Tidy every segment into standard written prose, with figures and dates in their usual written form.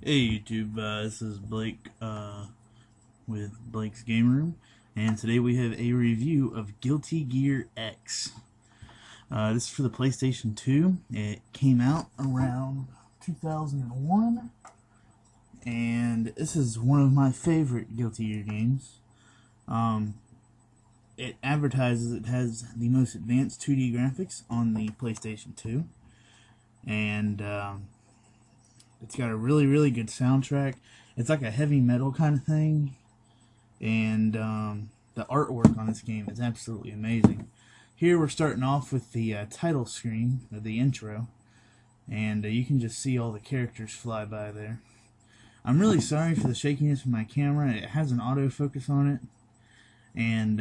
Hey YouTube, this is Blake with Blake's Game Room, and today we have a review of Guilty Gear X. This is for the PlayStation 2. It came out around 2001, and this is one of my favorite Guilty Gear games. It advertises it has the most advanced 2D graphics on the PlayStation 2, and it's got a really good soundtrack. It's like a heavy metal kind of thing, and the artwork on this game is absolutely amazing. Here we're starting off with the title screen, or the intro, and you can just see all the characters fly by there. I'm really sorry for the shakiness of my camera. It has an autofocus on it, and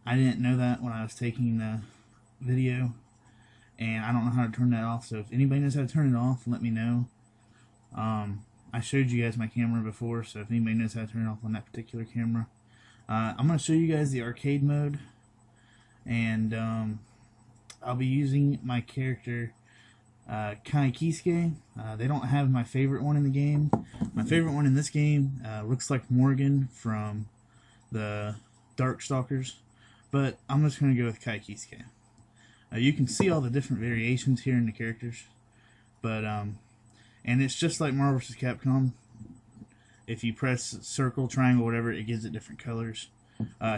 I didn't know that when I was taking the video, and I don't know how to turn that off, so if anybody knows how to turn it off, let me know. I showed you guys my camera before, so if anybody knows how to turn it off on that particular camera. I'm going to show you guys the arcade mode, and I'll be using my character Kai Kisuke. They don't have my favorite one in the game. My favorite one in this game looks like Morgan from the Darkstalkers, but I'm just going to go with Kai Kisuke. You can see all the different variations here in the characters, but and it's just like Marvel vs. Capcom. If you press circle, triangle, whatever, it gives it different colors.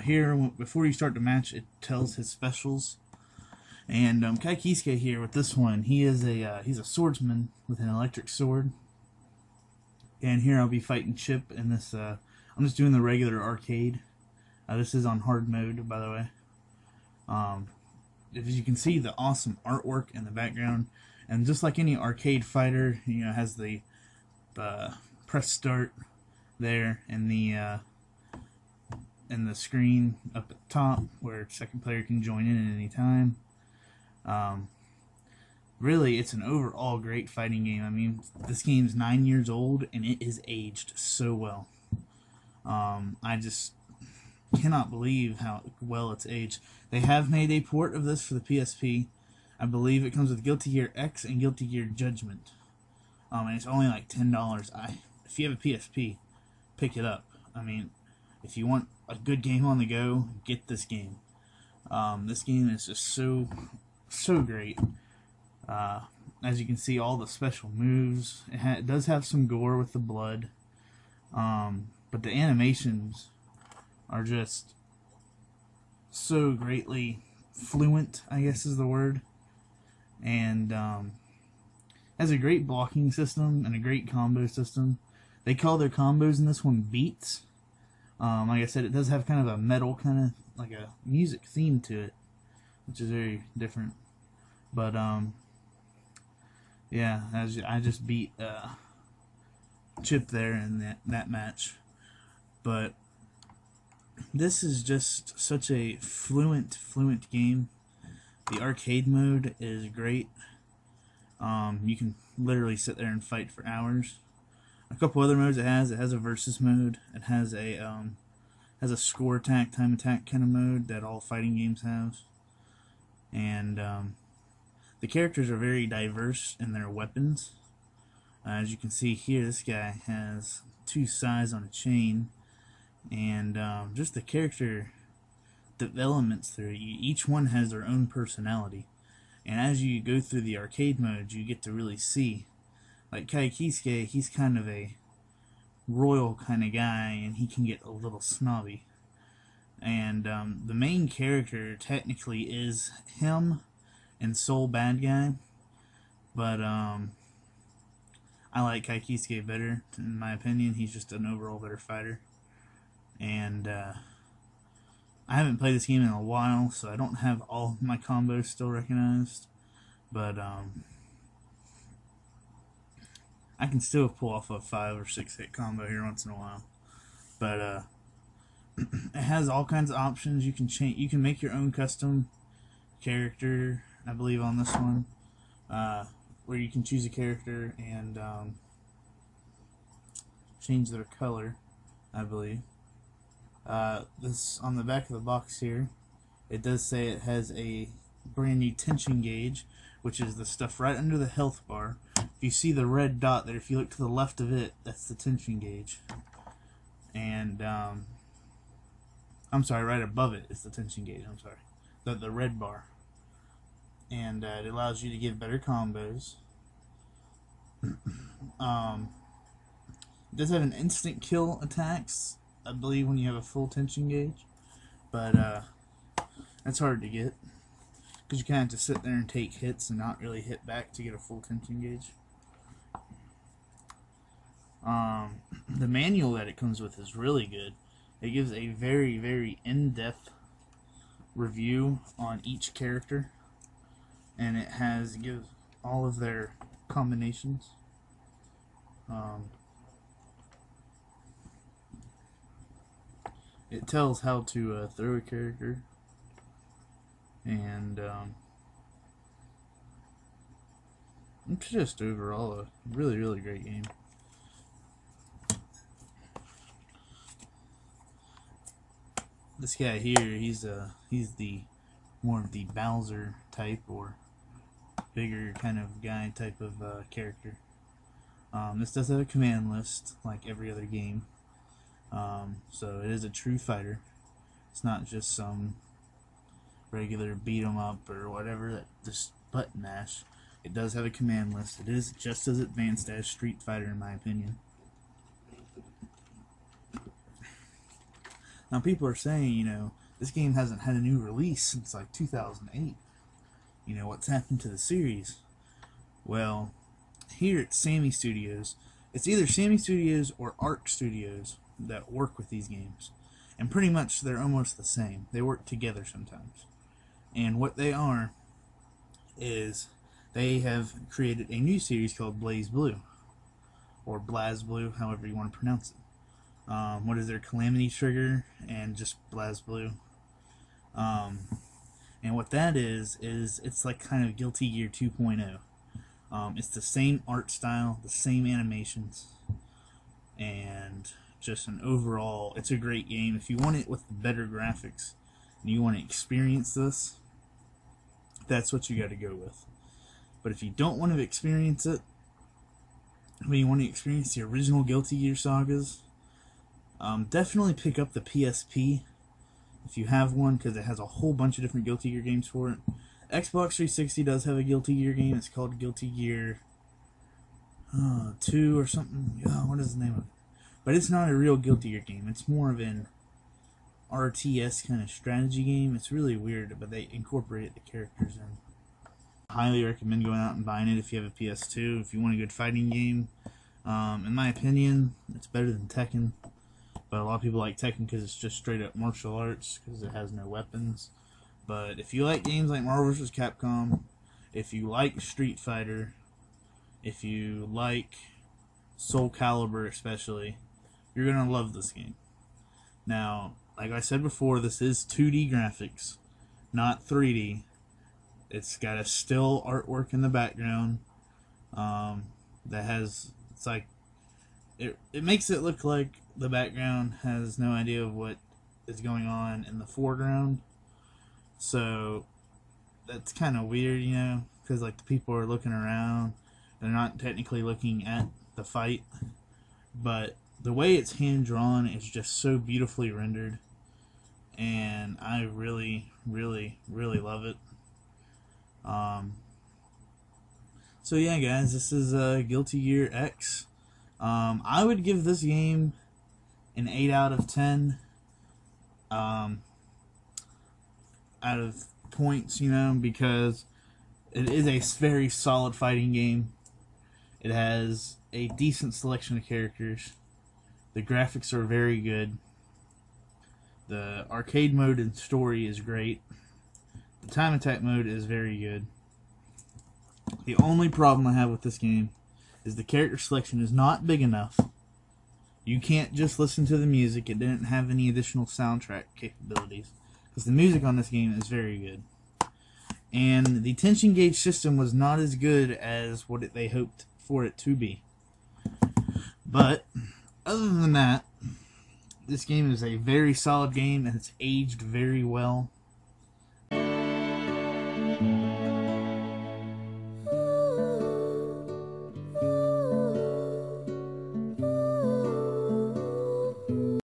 Here, before you start the match, it tells his specials. And Kai Kisuke here with this one, he's a swordsman with an electric sword. And here I'll be fighting Chip in this. I'm just doing the regular arcade. This is on hard mode, by the way. As you can see, the awesome artwork in the background. And just like any arcade fighter, you know, it has the press start there and the screen up at the top where second player can join in at any time. Really, it's an overall great fighting game. I mean, this game's 9 years old and it is aged so well. I just cannot believe how well it's aged. They have made a port of this for the PSP. I believe it comes with Guilty Gear X and Guilty Gear Judgment. And it's only like $10. If you have a PSP, pick it up. I mean, if you want a good game on the go, get this game. This game is just so great. As you can see, all the special moves. It does have some gore with the blood. But the animations are just so greatly fluent, I guess is the word. And has a great blocking system and a great combo system. They call their combos in this one beats. Like I said, it does have kind of a metal kind of like a music theme to it, which is very different. But yeah, I just beat Chip there in that match. But this is just such a fluent game. The arcade mode is great. You can literally sit there and fight for hours. A couple other modes it has a versus mode. It has a score attack, time attack kind of mode that all fighting games have. And the characters are very diverse in their weapons. As you can see here, this guy has 2 sides on a chain, and just the character developments through it. Each one has their own personality, and as you go through the arcade mode, you get to really see, like Kai Kisuke, he's kind of a royal kind of guy, and he can get a little snobby. And the main character technically is him and Soul Bad Guy, but I like Kai Kisuke better, in my opinion. He's just an overall better fighter. And I haven't played this game in a while, so I don't have all my combos still recognized, but I can still pull off a 5 or 6 hit combo here once in a while. But it has all kinds of options. You can change. You can make your own custom character, I believe, on this one, where you can choose a character and change their color, I believe. This on the back of the box here, it does say it has a brand new tension gauge, which is the stuff right under the health bar. If if you see the red dot there, if you look to the left of it, that's the tension gauge. And I'm sorry, right above it is the tension gauge. I'm sorry, the red bar. And it allows you to give better combos. It does have an instant kill attacks, I believe, when you have a full tension gauge, but that's hard to get because you kind of have to sit there and take hits and not really hit back to get a full tension gauge. The manual that it comes with is really good. It gives a very, very in-depth review on each character, and it gives all of their combinations. It tells how to throw a character, and it's just overall a really, really great game. This guy here, he's the more of the Bowser type or bigger kind of guy type of character. This does have a command list like every other game. So it is a true fighter. It's not just some regular beat 'em up or whatever that just button mash. It does have a command list. It is just as advanced as Street Fighter in my opinion. Now people are saying, you know, this game hasn't had a new release since like 2008. You know, what's happened to the series? Well, here at Sammy Studios, it's either Sammy Studios or Arc Studios that work with these games. And pretty much they're almost the same. They work together sometimes. And what they are is they have created a new series called BlazBlue. Or BlazBlue, however you want to pronounce it. What is their Calamity Trigger and just BlazBlue. And what that is it's like kind of Guilty Gear 2.0. It's the same art style, the same animations, and just an overall, it's a great game. If you want it with better graphics and you want to experience this, that's what you got to go with. But if you don't want to experience it, but you want to experience the original Guilty Gear sagas, definitely pick up the PSP if you have one, because it has a whole bunch of different Guilty Gear games for it. Xbox 360 does have a Guilty Gear game. It's called Guilty Gear 2 or something. What is the name of it? But it's not a real Guilty Gear game. It's more of an RTS kind of strategy game. It's really weird, but they incorporated the characters in. I highly recommend going out and buying it if you have a PS2. If you want a good fighting game, in my opinion, it's better than Tekken. But a lot of people like Tekken because it's just straight up martial arts, because it has no weapons. But if you like games like Marvel vs. Capcom, if you like Street Fighter, if you like Soul Calibur especially, you're going to love this game. Now, like I said before, this is 2D graphics, not 3D. It's got a still artwork in the background that has, it's like, it makes it look like the background has no idea of what is going on in the foreground. So that's kind of weird, you know, because like the people are looking around, they're not technically looking at the fight, but the way it's hand drawn is just so beautifully rendered, and I really, really, really love it. So yeah, guys, this is Guilty Gear X. I would give this game an 8 out of 10. Out of points, you know, because it is a very solid fighting game. It has a decent selection of characters. The graphics are very good. The arcade mode and story is great. The time attack mode is very good. The only problem I have with this game is the character selection is not big enough. You can't just listen to the music. It didn't have any additional soundtrack capabilities, because the music on this game is very good. And the tension gauge system was not as good as what they hoped for it to be. But other than that, this game is a very solid game, and it's aged very well.